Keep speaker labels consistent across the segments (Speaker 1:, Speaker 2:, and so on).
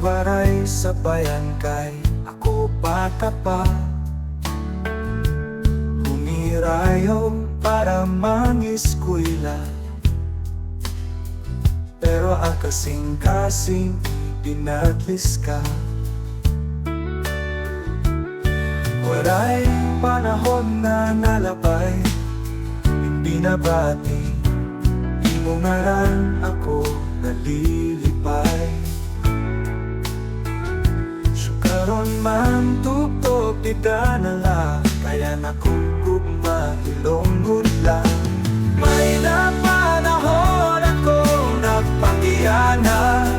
Speaker 1: waray sa bayan kay ako bata pa. Humirayo para mangiskwela, pero akasing-kasing pinatlis ka. Waray panahon na nalabay, binabati, di mo ngaran ako nalilipay. Sukaron man tugtog di danala, kaya nakong gugma Hilom gudla. May napanahon ako nagpangiyana,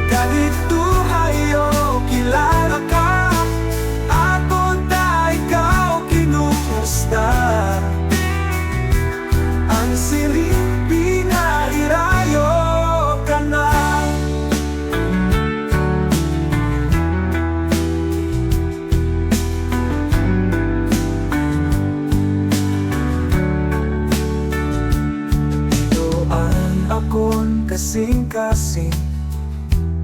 Speaker 1: kahit tuhayo kilala ka, ako na ikaw kinumusta. Ang siling pinahirayo ka na. Itoan akon kasing-kasing,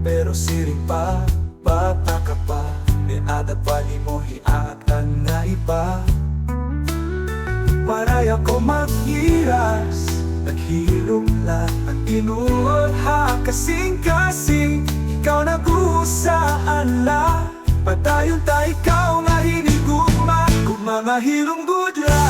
Speaker 1: pero siring pa, bata ka pa. May adat pa ni mo hiatan na iba. Paray ako maghiras, naghilom lang at inuod ha. Kasing-kasing, ikaw nag-uusaan la. Patayon ta ikaw nga hinigugma, kung mga hilom gudla.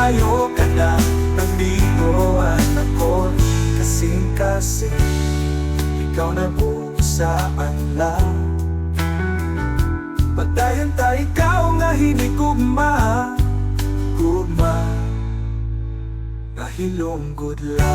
Speaker 1: Ayaw ka na ng ligoan ako, kasing-kasing ikaw nag-uusaan lang. Patayon ta ikaw nga hinigugma, gugma nga Hilom gudla.